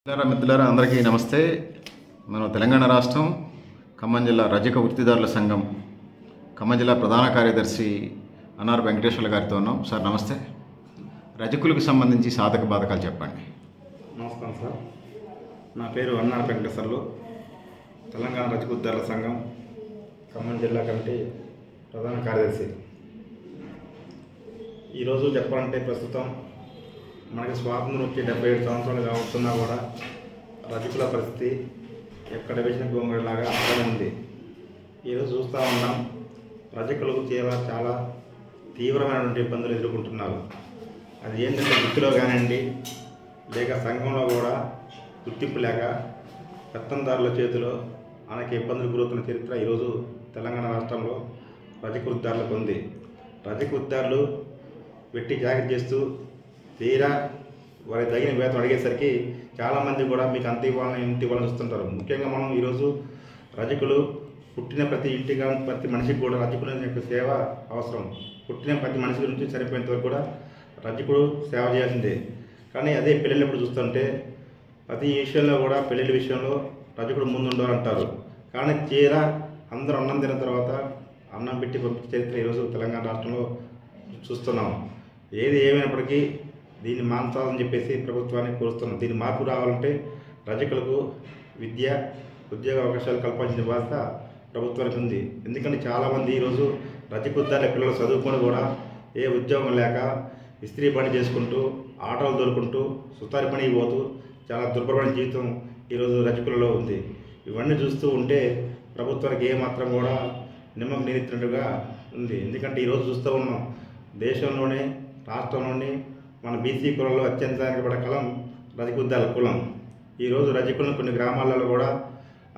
మిత్రులారా అందరికీ నమస్తే. మనం తెలంగాణ రాష్ట్రం ఖమ్మం జిల్లా రజక వృత్తిదారుల సంఘం ఖమ్మం జిల్లా ప్రధాన కార్యదర్శి అన్నార్ వెంకటేశ్వర్ల గారితో ఉన్నాం. సార్ నమస్తే. రజకులకు సంబంధించి సాధక బాధకాలు చెప్పండి. నమస్కారం సార్, నా పేరు అన్నార్ వెంకటేశ్వర్లు, తెలంగాణ రజక వృత్తిదారుల సంఘం ఖమ్మం జిల్లా కమిటీ ప్రధాన కార్యదర్శి. ఈరోజు చెప్పాలంటే ప్రస్తుతం మనకి స్వాతంత్రం వచ్చి 77 సంవత్సరాలు కావస్తున్నా కూడా రజకుల పరిస్థితి ఎక్కడ వేసిన గోంగడిలాగా అక్కడే ఉంది. ఈరోజు చూస్తూ ఉన్నాం, రజకులకు చాలా తీవ్రమైనటువంటి ఇబ్బందులు ఎదుర్కొంటున్నారు. అది ఏంటంటే వృత్తిలో కానివ్వండి, లేక సంఘంలో కూడా గుర్తింపు లేక పెత్తందారుల చేతిలో అనేక ఇబ్బందులు గురవుతున్న చరిత్ర ఈరోజు తెలంగాణ రాష్ట్రంలో రజక వృత్తిదారులకు ఉంది. రజక వృత్తిదారులు వెట్టి జాగ్రత్త చేస్తూ తీరా వారి తగిన వేతనం అడిగేసరికి చాలామంది కూడా మీకు అంత ఇవ్వాలని ఇంటి ఇవ్వాలని చూస్తుంటారు. ముఖ్యంగా మనం ఈరోజు రజకులు పుట్టిన ప్రతి ఇంటిగా ప్రతి మనిషికి కూడా రజకుల యొక్క సేవ అవసరం. పుట్టిన ప్రతి మనిషి గురించి చనిపోయేంత వరకు కూడా రజకుడు సేవ చేయాల్సిందే. కానీ అదే పెళ్ళిళ్ళప్పుడు చూస్తుంటే ప్రతి విషయంలో కూడా పెళ్ళిళ్ళ విషయంలో రజకుడు ముందు ఉండాలంటారు. కానీ తీరా అందరూ అన్నం తిన్న తర్వాత అన్నం పెట్టి పంపించే చరిత్ర ఈరోజు తెలంగాణ రాష్ట్రంలో చూస్తున్నాం. ఏది ఏమైనప్పటికీ దీన్ని మాన్చాలని చెప్పేసి ప్రభుత్వాన్ని కోరుస్తున్నాం. దీన్ని మార్పు రావాలంటే రజకులకు విద్య, ఉద్యోగ అవకాశాలు కల్పించిన బాధ్యత ప్రభుత్వానికి ఉంది. ఎందుకంటే చాలామంది ఈరోజు రజక వృత్తిదారుల పిల్లలు చదువుకొని కూడా ఏ ఉద్యోగం లేక ఇస్త్రీ పని చేసుకుంటూ, ఆటోలు దొరుకుంటూ, సుతారి పనికి పోతూ చాలా దుర్భరమైన జీవితం ఈరోజు రజకులలో ఉంది. ఇవన్నీ చూస్తూ ఉంటే ప్రభుత్వానికి ఏమాత్రం కూడా నిమ్మకం నీరెత్తినట్టుగా ఉంది. ఎందుకంటే ఈరోజు చూస్తూ ఉన్నాం, దేశంలోనే రాష్ట్రంలోని మన బీసీ కులంలో అత్యంత వెనుకబడ్డ కులం రజక వృత్తిదారుల కులం. ఈరోజు రజకులను కొన్ని గ్రామాలలో కూడా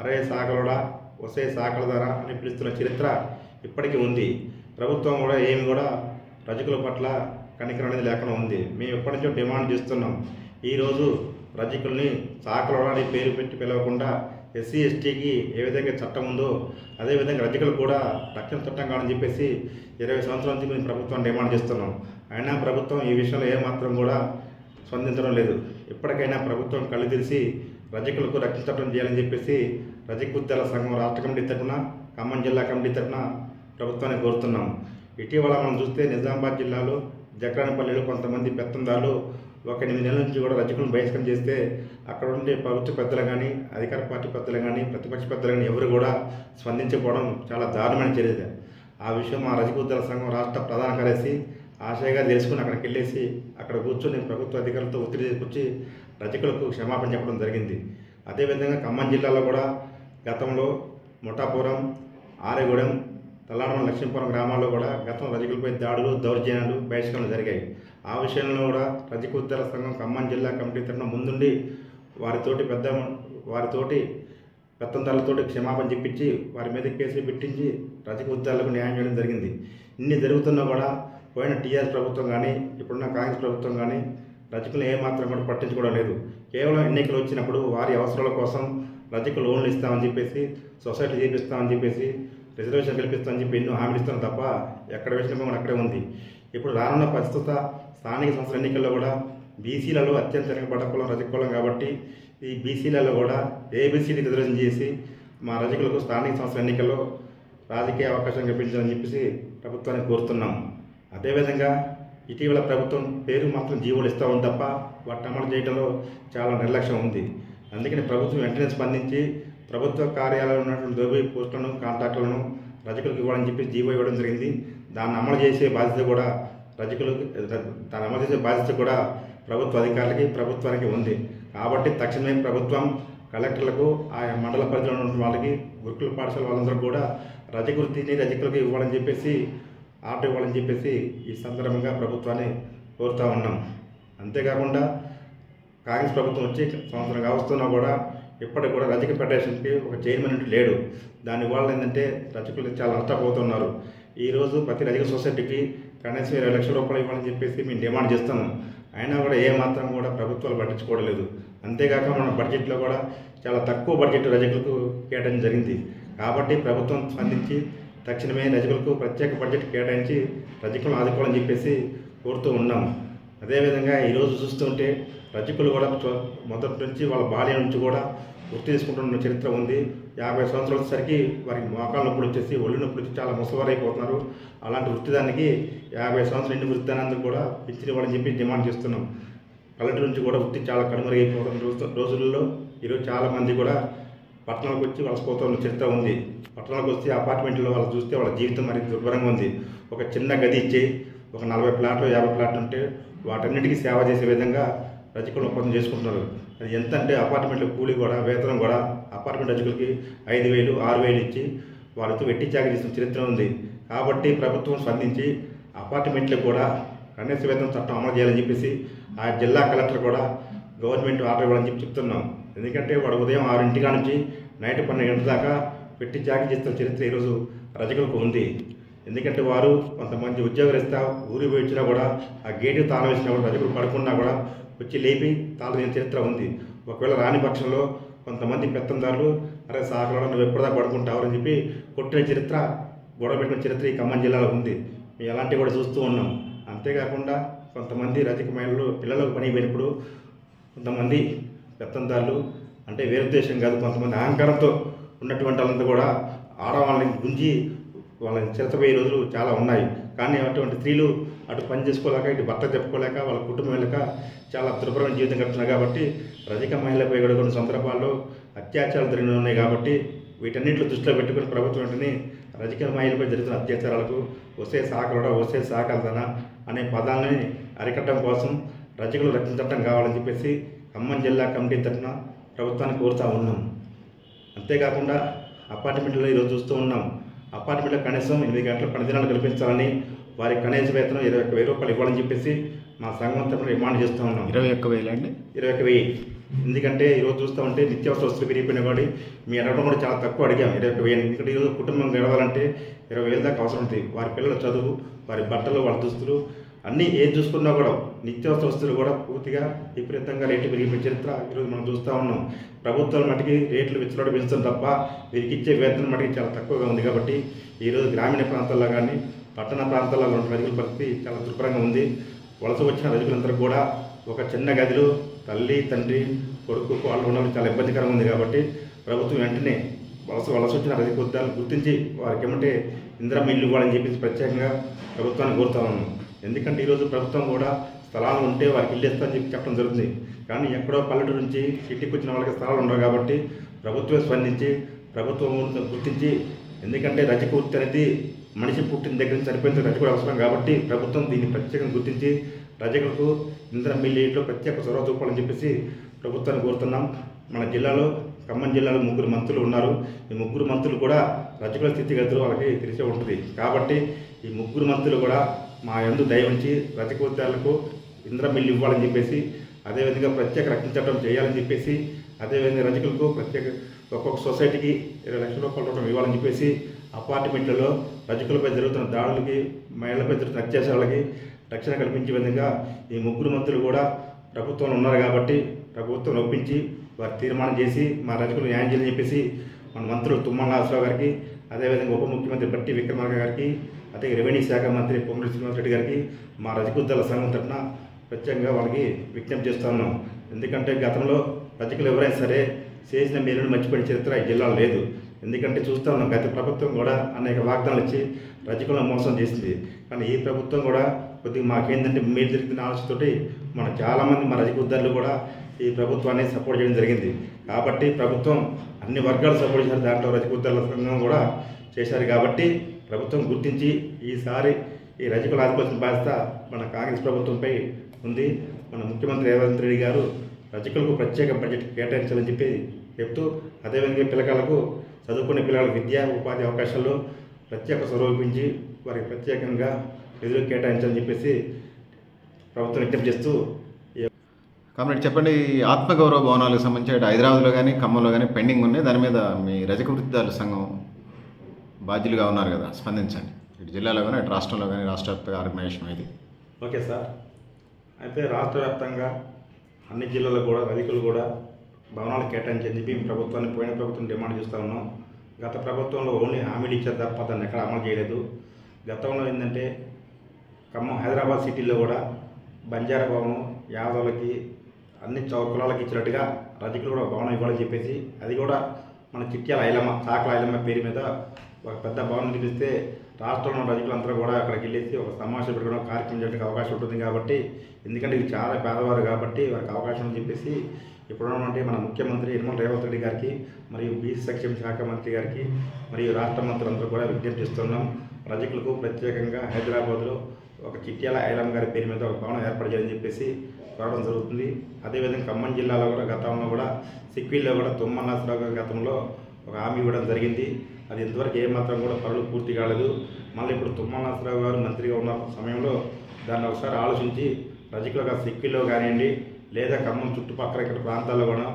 అరే సాకలడా వసే సాకల ధర అని పిలుస్తున్న చరిత్ర ఇప్పటికీ ఉంది. ప్రభుత్వం కూడా ఏమి కూడా రజకుల పట్ల కనికరం అనేది లేకుండా ఉంది. మేము ఎప్పటి నుంచో డిమాండ్ చేస్తున్నాం. ఈరోజు రజకుల్ని సాకలడా అని పేరు పెట్టి పిలవకుండా ఎస్సీ ఎస్టీకి ఏ విధంగా చట్టం ఉందో అదేవిధంగా రజకులు కూడా రక్షణ చట్టం కావాలని చెప్పేసి 20 సంవత్సరాల నుంచి మేము ప్రభుత్వం డిమాండ్ చేస్తున్నాం. అయినా ప్రభుత్వం ఈ విషయంలో ఏమాత్రం కూడా స్పందించడం లేదు. ఇప్పటికైనా ప్రభుత్వం కళ్ళు తెరిచి రజకులకు రక్షణ చట్టం చేయాలని చెప్పేసి రజక వృత్తిదారుల సంఘం రాష్ట్ర కమిటీ తరఫున, ఖమ్మం జిల్లా కమిటీ తరఫున ప్రభుత్వాన్ని కోరుతున్నాం. ఇటీవల మనం చూస్తే నిజామాబాద్ జిల్లాలో జక్రానిపల్లిలో కొంతమంది పెత్తందారులు ఒక 8 నెలల నుంచి కూడా రజకులను బహిష్కరణ చేస్తే అక్కడ ఉండే ప్రభుత్వ పెద్దలు కానీ, అధికార పార్టీ పెద్దలు కానీ, ప్రతిపక్ష పెద్దలు కానీ ఎవరు కూడా స్పందించకపోవడం చాలా దారుణమైన చర్య. ఆ విషయం మా రజక వృత్తిదారుల సంఘం రాష్ట్ర ప్రధాన కార్యదర్శి ఆశయగా తెలుసుకుని అక్కడికి వెళ్ళేసి అక్కడ కూర్చొని ప్రభుత్వ అధికారులతో ఒత్తిడి తీసుకొచ్చి రజకులకు క్షమాపణ చెప్పడం జరిగింది. అదేవిధంగా ఖమ్మం జిల్లాలో కూడా గతంలో ముఠాపురం, ఆరేగూడెం, తల్లాడమ, లక్ష్మీపురం గ్రామాల్లో కూడా గతంలో రజకులపై దాడులు, దౌర్జన్యాలు, బహిష్కరణలు జరిగాయి. ఆ విషయంలో కూడా రజక వృత్తిదారుల సంఘం ఖమ్మం జిల్లా కమిటీ తరఫున ముందుండి వారితోటి పెత్తందారులతోటి క్షమాపణ చెప్పించి వారి మీద కేసులు పెట్టించి రజక వృత్తిదారులకు న్యాయం చేయడం జరిగింది. ఇన్ని జరుగుతున్నా కూడా పోయిన టీఆర్ఎస్ ప్రభుత్వం కానీ, ఇప్పుడున్న కాంగ్రెస్ ప్రభుత్వం కానీ రజకులు ఏమాత్రం కూడా పట్టించుకోవడం లేదు. కేవలం ఎన్నికలు వచ్చినప్పుడు వారి అవసరాల కోసం రజకులు లోన్లు ఇస్తామని చెప్పేసి, సొసైటీ చేపిస్తామని చెప్పేసి, రిజర్వేషన్ కల్పిస్తామని చెప్పి ఎన్నో హామీలు ఇస్తాం తప్ప ఎక్కడ వేసిన కూడా అక్కడే ఉంది. ఇప్పుడు రానున్న ప్రస్తుత స్థానిక సంస్థల ఎన్నికల్లో కూడా బీసీలలో అత్యంత వెనుకబడ్డ కులం రజక కులం కాబట్టి ఈ బీసీలలో కూడా ఏబీసీడీ రిజర్వేషన్ చేసి మా రజకులకు స్థానిక సంస్థల ఎన్నికల్లో రాజకీయ అవకాశం కల్పించాలని చెప్పేసి ప్రభుత్వాన్ని కోరుతున్నాం. అదేవిధంగా ఇటీవల ప్రభుత్వం పేరు మాత్రం జీవోలు ఇస్తూ ఉంది తప్ప వాటిని అమలు చేయడంలో చాలా నిర్లక్ష్యం ఉంది. అందుకని ప్రభుత్వం వెంటనే స్పందించి ప్రభుత్వ కార్యాలయంలో ఉన్నటువంటి దోబీ పోస్టులను, కాంట్రాక్టులను రజకులకు ఇవ్వాలని చెప్పి జీవో ఇవ్వడం జరిగింది. దాన్ని అమలు చేసే బాధ్యత కూడా ప్రభుత్వ అధికారులకి, ప్రభుత్వానికి ఉంది. కాబట్టి తక్షణమే ప్రభుత్వం కలెక్టర్లకు, ఆయా మండల పరిధిలో ఉన్న వాళ్ళకి, గురుకుల పాఠశాల వాళ్ళందరూ కూడా రజక వృత్తిని రజకులకు ఇవ్వాలని చెప్పేసి ఆర్డర్ ఇవ్వాలని చెప్పేసి ఈ సందర్భంగా ప్రభుత్వాన్ని కోరుతూ ఉన్నాం. అంతేకాకుండా కాంగ్రెస్ ప్రభుత్వం వచ్చి సంవత్సరం కావస్తున్నా కూడా ఇప్పటికి కూడా రజక ఫెడరేషన్కి ఒక చైర్మన్ లేడు. దానివల్ల ఏంటంటే రజకులు చాలా నష్టపోతున్నారు. ఈరోజు ప్రతి రజక సొసైటీకి కనీసం 20 లక్షల రూపాయలు ఇవ్వాలని చెప్పేసి మేము డిమాండ్ చేస్తున్నాం. అయినా కూడా ఏమాత్రం కూడా ప్రభుత్వాలు పట్టించుకోవడం లేదు. అంతేకాక మన బడ్జెట్లో కూడా చాలా తక్కువ బడ్జెట్ రజకులకు కేటాయించడం జరిగింది. కాబట్టి ప్రభుత్వం స్పందించి తక్షణమే రజకులకు ప్రత్యేక బడ్జెట్ కేటాయించి రజకులను ఆదుకోవాలని చెప్పేసి కోరుతూ ఉన్నాం. అదేవిధంగా ఈరోజు చూస్తుంటే రజకులు కూడా మొదటి నుంచి వాళ్ళ బాల్యం నుంచి కూడా వృత్తి తీసుకుంటున్న చరిత్ర ఉంది. 50 సంవత్సరాలు వచ్చేసరికి వారికి మోకాళ్ళ నొప్పులు వచ్చేసి ఒళ్ళు నొప్పులు వచ్చి చాలా ముసలివారైపోతున్నారు. అలాంటి వృత్తిదానికి 50 సంవత్సరాలు ఇంటి వృత్తిదానానికి కూడా పింఛన్ ఇవ్వాలని చెప్పి డిమాండ్ చేస్తున్నాం. పల్లెటూరు నుంచి కూడా వృత్తి చాలా కనుమరుగైపోతున్న రోజుల్లో ఈరోజు చాలామంది కూడా పట్టణాలకు వచ్చి వలసపోతున్న చరిత్ర ఉంది. పట్టణాలకు వచ్చి అపార్ట్మెంట్లో వాళ్ళు చూస్తే వాళ్ళ జీవితం మరి దుర్భరంగా ఉంది. ఒక చిన్న గది ఇచ్చి ఒక 40 ప్లాట్లు 50 ప్లాట్లు ఉంటే వాటన్నిటికీ సేవ చేసే విధంగా రజకులు ఒప్పందం చేసుకుంటున్నారు. అది ఎంత అంటే అపార్ట్మెంట్ల కూలీ కూడా వేతనం కూడా అపార్ట్మెంట్ రజకులకి 5,000 6,000 ఇచ్చి వాళ్ళతో వెట్టి చాకరీ చేసిన చరిత్ర ఉంది. కాబట్టి ప్రభుత్వం స్పందించి అపార్ట్మెంట్లకు కూడా కనీస వేతనం చట్టం అమలు చేయాలని చెప్పేసి ఆ జిల్లా కలెక్టర్ కూడా గవర్నమెంట్ ఆర్డర్ ఇవ్వాలని చెప్పి చెప్తున్నాం. ఎందుకంటే వాడు ఉదయం 6 నుంచి నైట్ 12 గంటల దాకా వెట్టి చాకరీ చేస్తున్న చరిత్ర ఈరోజు రజకులకు ఉంది. ఎందుకంటే వారు కొంతమంది ఉద్యోగరీత్యా ఊరికి పోయి వచ్చినా కూడా ఆ గేటు తాళం వేసినా కూడా రజకులు పడుకున్నా కూడా వచ్చి లేపి తాళం వేసిన చరిత్ర ఉంది. ఒకవేళ రాని పక్షంలో కొంతమంది పెత్తందారులు అరే సాకలో నువ్వు ఎప్పుడుదా పడుకుంటావు అని చెప్పి కొట్టిన చరిత్ర గొడవ పెట్టిన చరిత్ర ఈ ఖమ్మం జిల్లాలో ఉంది. మేము అలాంటివి కూడా చూస్తూ ఉన్నాం. అంతేకాకుండా కొంతమంది రజక మహిళలు పిల్లలకు పని పోయినప్పుడు కొంతమంది పెత్తందారులు అంటే వేరే ఉద్దేశం కాదు, కొంతమంది అహంకారంతో ఉన్నటువంటి వాళ్ళంతా కూడా ఆడవాళ్ళని గుంజి వాళ్ళని చిరతపోయే రోజులు చాలా ఉన్నాయి. కానీ అటువంటి స్త్రీలు అటు పని చేసుకోలేక ఇటు భర్త చెప్పుకోలేక వాళ్ళ కుటుంబం వెళ్ళక చాలా దుర్భరమైన జీవితం గడుపుతున్నారు. కాబట్టి రజక మహిళలపై కూడా కొన్ని సందర్భాల్లో అత్యాచారాలు జరిగి ఉన్నాయి. కాబట్టి వీటన్నింటిలో దృష్టిలో పెట్టుకుని ప్రభుత్వం వెంటనే రజక మహిళలపై జరుగుతున్న అత్యాచారాలకు వస్తే సాకలడా వస్తే సాకలదనా అనే పదాలని అరికట్టడం కోసం రజకులు రక్షణ చట్టం కావాలని చెప్పేసి ఖమ్మం జిల్లా కమిటీ తరఫున ప్రభుత్వాన్ని కోరుతూ ఉన్నాం. అంతేకాకుండా అపార్ట్మెంట్లో ఈరోజు చూస్తూ ఉన్నాం. అపార్ట్మెంట్లో కనీసం 8 గంటల పని దినాలు కల్పించాలని వారికి కనీస వేతనం 21,000 రూపాయలు ఇవ్వాలని చెప్పేసి మా సంఘం తరఫున డిమాండ్ చేస్తూ ఉన్నాం. 21,000 అండి? 21,000. ఎందుకంటే ఈరోజు చూస్తూ ఉంటే నిత్యావసర వస్తువులు పెరిగిపోయినా కూడా మీ అడగడం కూడా చాలా తక్కువ అడిగాం 21,000. ఎందుకంటే ఈరోజు కుటుంబం గడవాలంటే 20,000 దాకా అవసరం ఉంటుంది. వారి పిల్లల చదువు, వారి బట్టలు, వాళ్ళ దుస్తులు అన్నీ ఏది చూసుకున్నా కూడా నిత్యావసర వస్తువులు కూడా పూర్తిగా విపరీతంగా రేట్లు పెరిగిపోయిన చరిత్ర ఈరోజు మనం చూస్తూ ఉన్నాం. ప్రభుత్వాల మటుకి రేట్లు విచ్చలవాడు పెంచుతాం తప్ప వీరికి ఇచ్చే వేతనం మటుకి చాలా తక్కువగా ఉంది. కాబట్టి ఈరోజు గ్రామీణ ప్రాంతాల్లో కానీ పట్టణ ప్రాంతాల్లో ఉన్న రజకుల పరిస్థితి చాలా దుర్భరంగా ఉంది. వలస వచ్చిన రజకులందరూ కూడా ఒక చిన్న గదిలో తల్లి తండ్రి కొడుకు వాళ్ళు ఉండడం చాలా ఇబ్బందికరంగా ఉంది. కాబట్టి ప్రభుత్వం వెంటనే వలస వచ్చిన రజక ఉద్యోగాలు గుర్తించి వారికి ఏమంటే ఇందిరమ్మ ఇల్లు ఇవ్వాలని చెప్పేసి ప్రత్యేకంగా ప్రభుత్వాన్ని కోరుతా ఉన్నాం. ఎందుకంటే ఈరోజు ప్రభుత్వం కూడా స్థలాలు ఉంటే వారికి ఇల్లు ఇస్తా అని చెప్పి చెప్పడం జరుగుతుంది. కానీ ఎక్కడో పల్లెటూరు నుంచి సిటీకి వచ్చిన వాళ్ళకి స్థలాలు ఉండవు. కాబట్టి ప్రభుత్వమే స్పందించి ప్రభుత్వం గుర్తించి, ఎందుకంటే రజక వృత్తి అనేది మనిషి పుట్టిన దగ్గర నుంచి చనిపోయిన రజకుడు అవసరం. కాబట్టి ప్రభుత్వం దీన్ని ప్రత్యేకంగా గుర్తించి రజకులకు ఇందిరమ్మ ఇల్లు ప్రత్యేక చొరవ చూపాలని చెప్పేసి ప్రభుత్వాన్ని కోరుతున్నాం. మన జిల్లాలో ఖమ్మం జిల్లాలో 3 మంత్రులు ఉన్నారు. ఈ 3 మంత్రులు కూడా రజకుల స్థితిగతులు వాళ్ళకి తెలిసే ఉంటుంది. కాబట్టి ఈ 3 మంత్రులు కూడా మా యందు దయ ఉంచి రజక ఉద్యోగాలకు ఇందిరమ్మ ఇల్లు ఇవ్వాలని చెప్పేసి, అదేవిధంగా ప్రత్యేక రక్షణ చట్టం చేయాలని చెప్పేసి, అదేవిధంగా రజకులకు ప్రత్యేక ఒక్కొక్క సొసైటీకి 20 లక్షల రూపాయలు ఇవ్వాలని చెప్పేసి, అపార్ట్మెంట్లలో రజకులపై జరుగుతున్న దాడులకి మహిళలపై జరుగుతున్న అత్యాచారాలకి రక్షణ కల్పించే విధంగా ఈ 3 మంత్రులు కూడా ప్రభుత్వంలో ఉన్నారు. కాబట్టి ప్రభుత్వం ఒప్పించి వారు తీర్మానం చేసి మా రజకులు న్యాయం చేయాలని చెప్పేసి మన మంత్రులు తుమ్మల నాగేశ్వరరావు గారికి, అదేవిధంగా ఉప ముఖ్యమంత్రి బట్టి విక్రమార్క గారికి, అదే రెవెన్యూ శాఖ మంత్రి పొంగులేటి శ్రీనివాసరెడ్డి గారికి మా రజక ఉద్యోగాల సంఘం తరఫున ప్రత్యేకంగా వాళ్ళకి విజ్ఞప్తి చేస్తూ ఉన్నాం. ఎందుకంటే గతంలో రజకులు ఎవరైనా సరే చేసిన మేలును మర్చిపోయిన చరిత్ర ఈ జిల్లాలో లేదు. ఎందుకంటే చూస్తూ ఉన్నాం, గత ప్రభుత్వం కూడా అనేక వాగ్దానాలు ఇచ్చి రజకులను మోసం చేసింది. కానీ ఈ ప్రభుత్వం కూడా కొద్దిగా మాకేంటంటే మేలు జరిగిన ఆలోచనతోటి మన చాలామంది మా రజక ఉద్యోగులు కూడా ఈ ప్రభుత్వాన్ని సపోర్ట్ చేయడం జరిగింది. కాబట్టి ప్రభుత్వం అన్ని వర్గాలు సపోర్ట్ చేశారు. దాంట్లో రజక ఉద్యోగుల సంఘం కూడా చేశారు. కాబట్టి ప్రభుత్వం గుర్తించి ఈసారి ఈ రజకులు ఆదుకోవాల్సిన బాధ్యత మన కాంగ్రెస్ ప్రభుత్వంపై ఉంది. మన ముఖ్యమంత్రి రేవంత్ రెడ్డి గారు రజకులకు ప్రత్యేక బడ్జెట్ కేటాయించాలని చెప్పి చెప్తూ, అదేవిధంగా పిల్లలకు చదువుకునే పిల్లలకు విద్యా ఉపాధి అవకాశాల్లో ప్రత్యేక స్వరూపించి వారికి ప్రత్యేకంగా నిధులు కేటాయించాలని చెప్పేసి ప్రభుత్వం విజ్ఞప్తి చేస్తూ. కాబట్టి చెప్పండి, ఆత్మగౌరవ భవనాలకు సంబంధించి హైదరాబాద్లో కానీ ఖమ్మంలో కానీ పెండింగ్ ఉన్నాయి. దాని మీద మీ రజక వృత్తిదారుల సంఘం బాధ్యులుగా ఉన్నారు కదా, స్పందించండి. ఇటు జిల్లాలో కానీ అటు రాష్ట్రంలో కానీ రాష్ట్ర వ్యాప్త ఆర్గనైజేషన్ ఇది. Okay sir. అయితే రాష్ట్ర వ్యాప్తంగా అన్ని జిల్లాల్లో కూడా రజకులు కూడా భవనాలు కేటాయించని చెప్పి ప్రభుత్వాన్ని పోయిన ప్రభుత్వం డిమాండ్ చేస్తూ ఉన్నాం. గత ప్రభుత్వంలో ఓన్లీ హామీలు ఇచ్చారు తప్ప దాన్ని ఎక్కడ అమలు చేయలేదు. గతంలో ఏంటంటే ఖమ్మం హైదరాబాద్ సిటీలో కూడా బంజారా భవనం యాదవులకి, అన్ని కులాలకు ఇచ్చినట్టుగా రజకులు కూడా భవనం ఇవ్వాలని చెప్పేసి, అది కూడా మన చిట్యాల ఐలమ్మ చాకల ఐలమ్మ పేరు మీద ఒక పెద్ద భవనం నిర్మిస్తే రాష్ట్రంలో రజకులందరూ కూడా అక్కడికి వెళ్ళేసి ఒక సమావేశం పెట్టుకోవడం కార్యక్రమం చేయడానికి అవకాశం ఉంటుంది. కాబట్టి ఎందుకంటే ఇది చాలా పేదవారు కాబట్టి వారికి అవకాశం అని చెప్పేసి ఇప్పుడున్నటువంటి మన ముఖ్యమంత్రి యనమల రేవంత్ రెడ్డి గారికి మరియు బీసీ సంక్షేమ శాఖ మంత్రి గారికి మరియు రాష్ట్ర మంత్రులందరూ కూడా విజ్ఞప్తి చేస్తున్నాం. రజకులకు ప్రత్యేకంగా హైదరాబాద్లో ఒక చిట్యాల ఐలమ్మ గారి పేరు మీద ఒక భవనం ఏర్పాటు చేయాలని చెప్పేసి కోరడం జరుగుతుంది. అదేవిధంగా ఖమ్మం జిల్లాలో కూడా గతంలో కూడా సిక్విల్లో కూడా తుమ్మల నరసరావు గారి గతంలో ఒక హామీ ఇవ్వడం జరిగింది. అది ఇంతవరకు ఏమాత్రం కూడా పనులు పూర్తి కాలేదు. మళ్ళీ ఇప్పుడు తుమ్మల నరసరావు గారు మంత్రిగా ఉన్న సమయంలో దాన్ని ఒకసారి ఆలోచించి రజకులుగా సిక్కిల్లో కానివ్వండి లేదా ఖమ్మం చుట్టుపక్కల ఇక్కడ ప్రాంతాల్లో కూడా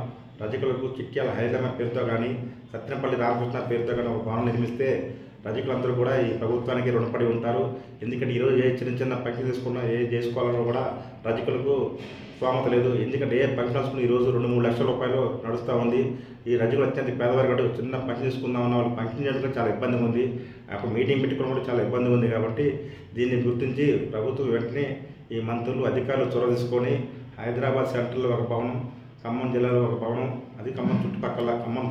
రజకులకు చిట్యాల ఐలమ్మ పేరుతో కానీ సత్యనపల్లి రామకృష్ణ పేరుతో కానీ ఒక భవనం నిర్మిస్తే రజకులందరూ కూడా ఈ ప్రభుత్వానికి రుణపడి ఉంటారు. ఎందుకంటే ఈరోజు ఏ చిన్న చిన్న ఫంక్షన్ తీసుకున్నా ఏ చేసుకోవాలన్నా కూడా రజకులకు స్తోమత లేదు. ఎందుకంటే ఏ ఫంక్షన్ తీసుకుని ఈరోజు 2-3 లక్షల రూపాయలు నడుస్తూ ఉంది. ఈ రజకులు అత్యంత పేదవారు కాబట్టి చిన్న ఫంక్షన్ తీసుకుందామన్న వాళ్ళు ఫంక్షన్ చేయడం చాలా ఇబ్బందిగా ఉంది. అప్పుడు మీటింగ్ పెట్టుకోవడం కూడా చాలా ఇబ్బందిగా ఉంది. కాబట్టి దీన్ని గుర్తించి ప్రభుత్వం వెంటనే ఈ మంత్రులు అధికారులు చొరవ తీసుకొని హైదరాబాద్ సెంట్రల్లో ఒక భవనం, ఖమ్మం జిల్లాలో ఒక భవనం, అది ఖమ్మం చుట్టుపక్కల ఖమ్మం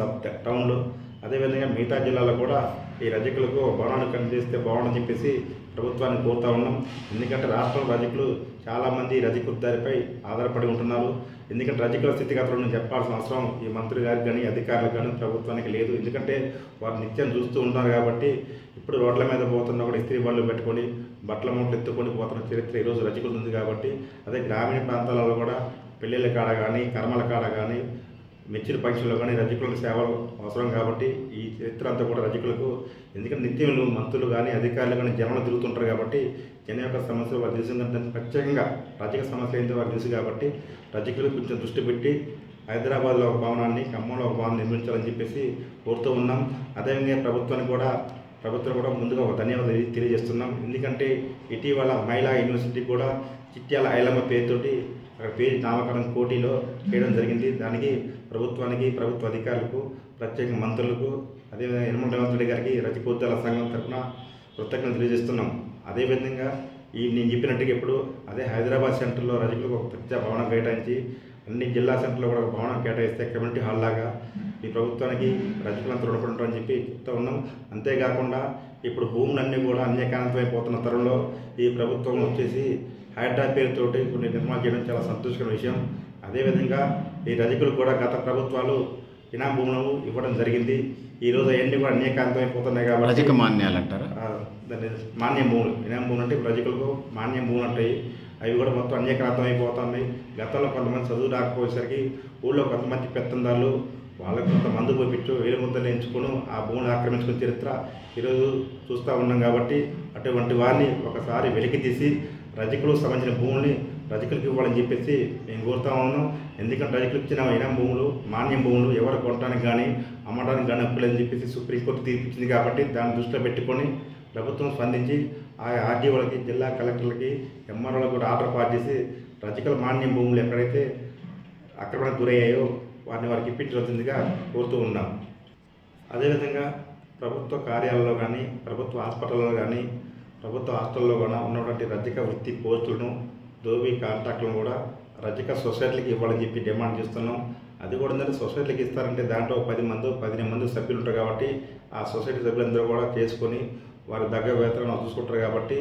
టౌన్లో, అదేవిధంగా మిగతా జిల్లాలో కూడా ఈ రజకులకు భవనాన్ని కనిపిస్తే బాగుండని చెప్పేసి ప్రభుత్వాన్ని కోరుతా ఉన్నాం. ఎందుకంటే రాష్ట్రంలో రజకులు చాలామంది రజక వృత్తిపై ఆధారపడి ఉంటున్నారు. ఎందుకంటే రజకుల స్థితిగతులను చెప్పాల్సిన అవసరం ఈ మంత్రి గారికి కానీ అధికారులకు కానీ ప్రభుత్వానికి లేదు. ఎందుకంటే వారు నిత్యం చూస్తూ ఉంటారు. కాబట్టి ఇప్పుడు రోడ్ల మీద పోతున్నా కూడా ఇస్త్రీ బళ్ళు పెట్టుకొని బట్టల మూటలు ఎత్తుకొని పోతున్న చరిత్ర ఈరోజు రజకులు ఉంది. కాబట్టి అదే గ్రామీణ ప్రాంతాలలో కూడా పెళ్ళిళ్ళ కాడ కానీ కర్మల కాడ కానీ మెచ్చిన ఫంక్షన్లో కానీ రజకులకు సేవలు అవసరం. కాబట్టి ఈ చరిత్ర అంతా కూడా రజకులకు, ఎందుకంటే నిత్యం మంత్రులు కానీ అధికారులు కానీ జనంలో తిరుగుతుంటారు. కాబట్టి జన యొక్క సమస్యలు వారు తెలుసు, ప్రత్యేకంగా రజక సమస్య ఏంటో వారు తెలుసు. కాబట్టి రజకులు కొంచెం దృష్టి పెట్టి హైదరాబాద్లో ఒక భవనాన్ని, ఖమ్మంలో ఒక భవనం నిర్మించాలని చెప్పేసి కోరుతూ ఉన్నాం. అదేవిధంగా ప్రభుత్వం కూడా ముందుగా ఒక ధన్యవాదాలు తెలియజేస్తున్నాం. ఎందుకంటే ఇటీవల మహిళా యూనివర్సిటీ కూడా చిట్యాల ఐలమ్మ పేరుతోటి అక్కడ పేరు నామకరణం పోటీలో చేయడం జరిగింది. దానికి ప్రభుత్వానికి, ప్రభుత్వ అధికారులకు, ప్రత్యేక మంత్రులకు, అదేవిధంగా యనమల రేవంత్ రెడ్డి గారికి రజకోద్యోగుల సంఘం తరఫున కృతజ్ఞతలు తెలియజేస్తున్నాం. అదేవిధంగా నేను చెప్పినట్టుగా ఇప్పుడు అదే హైదరాబాద్ సెంటర్లో రజకులకు ఒక ప్రత్యేక భవనం కేటాయించి అన్ని జిల్లా సెంటర్లో కూడా ఒక భవనం కేటాయిస్తే కమ్యూనిటీ హాల్ లాగా ఈ ప్రభుత్వానికి రజకులంతా రుణపడి ఉంటారని చెప్పి చెప్తూ ఉన్నాం. అంతేకాకుండా ఇప్పుడు భూములన్నీ కూడా అన్యకాంతమైపోతున్న తరంలో ఈ ప్రభుత్వం వచ్చేసి హైడ్రా పేరుతోటి కొన్ని నిర్మాణం చేయడం చాలా సంతోషకరమైన విషయం. అదేవిధంగా ఈ రజకులు కూడా గత ప్రభుత్వాలు ఇనాం భూములను ఇవ్వడం జరిగింది. ఈరోజు అవన్నీ కూడా అన్యకాంతమైపోతున్నాయి. కాబట్టి రజక మాన్యాలు అంటారా, దాన్ని మాన్యం భూములు, ఇనాం భూములు అంటే రజకులకు మాన్యం భూములు ఉంటాయి. అవి కూడా మొత్తం అన్యకాంతం అయిపోతున్నాయి. గతంలో కొంతమంది చదువు రాకపోయేసరికి ఊళ్ళో కొంతమంది పెత్తందారులు వాళ్ళకు కొంత మందు పోయించు వేలు ముద్దలు ఎంచుకొని ఆ భూములు ఆక్రమించుకున్న చరిత్ర ఈరోజు చూస్తూ ఉన్నాం. కాబట్టి అటువంటి వారిని ఒకసారి వెలికి తీసి రజకులకు సంబంధించిన భూముల్ని రజకులకు ఇవ్వాలని చెప్పేసి మేము కోరుతా ఉన్నాం. ఎందుకంటే రజకులకు ఇచ్చిన ఇనాం భూములు, మాన్యం భూములు ఎవరు కొనడానికి కానీ అమ్మడానికి కానీ హక్కులేదని చెప్పేసి సుప్రీంకోర్టు తీర్పిచ్చింది. కాబట్టి దాన్ని దృష్టిలో పెట్టుకొని ప్రభుత్వం స్పందించి ఆ ఆర్డీఓలకి, జిల్లా కలెక్టర్లకి, ఎంఆర్ఓలకు కూడా ఆర్డర్ పాస్ చేసి రజకుల మాన్యం భూములు ఎక్కడైతే ఆక్రమణకు గురయ్యాయో వారికి ఇప్పించవలసిందిగా కోరుతూ ఉన్నాం. అదేవిధంగా ప్రభుత్వ కార్యాలయంలో కానీ, ప్రభుత్వ హాస్పిటల్లో కానీ, ప్రభుత్వ హాస్టల్లో కూడా ఉన్నటువంటి రజక వృత్తి పోస్టులను, దోబీ కాంట్రాక్టులను కూడా రజక సొసైటీలకు ఇవ్వాలని చెప్పి డిమాండ్ చేస్తున్నాం. అది కూడా ఏంటంటే సొసైటీలకు ఇస్తారంటే దాంట్లో 10 మంది సభ్యులు ఉంటారు. కాబట్టి ఆ సొసైటీ సభ్యులందరూ కూడా చేసుకొని వారి దగ్గర వేతనం చూసుకుంటారు. కాబట్టి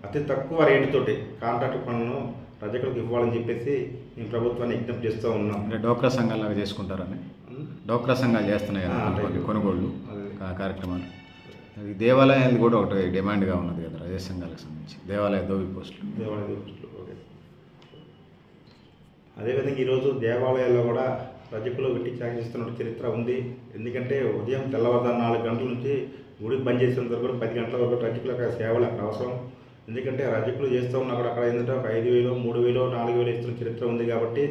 అతి తక్కువ రేటుతోటి కాంట్రాక్ట్ పనులను రజకులకు ఇవ్వాలని చెప్పేసి మేము ప్రభుత్వాన్ని విజ్ఞప్తి చేస్తూ ఉన్నాం. అంటే డోక్రా సంఘాలాగా చేసుకుంటారని, డోక్రా సంఘాలు చేస్తున్నాయి కదా కొన్ని కొనుగోళ్ళు కార్యక్రమాలు. అది దేవాలయాలు కూడా ఒకటి డిమాండ్గా ఉన్నది కదా రజక సంఘాలకు సంబంధించి, దేవాలయ దోబీ పోస్టులు. ఓకే. అదేవిధంగా ఈరోజు దేవాలయాల్లో కూడా రజకులు వెట్టి చాకిస్తున్న చరిత్ర ఉంది. ఎందుకంటే ఉదయం తెల్లవారుజాము 4 గంటల నుంచి గుడి బంద్ చేసేంత వరకు 10 గంటల వరకు రజకులకు సేవలు అక్కడ అవసరం. ఎందుకంటే రజకులు చేస్తూ ఉన్నా కూడా అక్కడ ఏంటంటే ఒక 5,000, 3,000, 4,000 ఇస్తున్న చరిత్ర ఉంది. కాబట్టి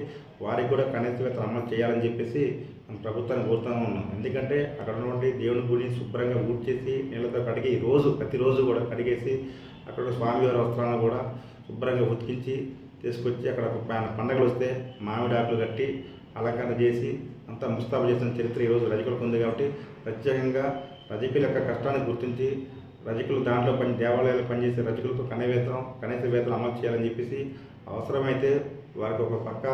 వారికి కూడా కనీస వేతనం అమలు చేయాలని చెప్పేసి మనం ప్రభుత్వాన్ని కోరుతూ ఉన్నాం. ఎందుకంటే అక్కడ ఉన్నటువంటి దేవుని గుడి శుభ్రంగా ఊడ్చేసి నీళ్ళతో కడిగి ప్రతిరోజు కూడా కడిగేసి అక్కడ స్వామివారి వస్త్రాలను కూడా శుభ్రంగా ఉతికించి తీసుకొచ్చి అక్కడ పండగలు వస్తే మామిడి ఆకులు కట్టి అలంకరణ చేసి అంతా ముస్తాబు చేసిన చరిత్ర ఈరోజు రజకులకు ఉంది. కాబట్టి ప్రత్యేకంగా రజకుల యొక్క కష్టాన్ని గుర్తించి రజకులు దాంట్లో దేవాలయాలు పనిచేసే రజకులకు కనీస వేతనం అమలు చేయాలని చెప్పేసి అవసరమైతే వారికి ఒక పక్క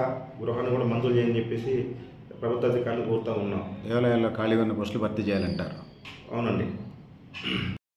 గృహాన్ని కూడా మంజూరు చేయని చెప్పేసి ప్రభుత్వ అధికారులు కోరుతూ ఉన్నాం. దేవాలయాల్లో ఖాళీగా ఉన్న పోస్టులు భర్తీ చేయాలంటారు. అవునండి.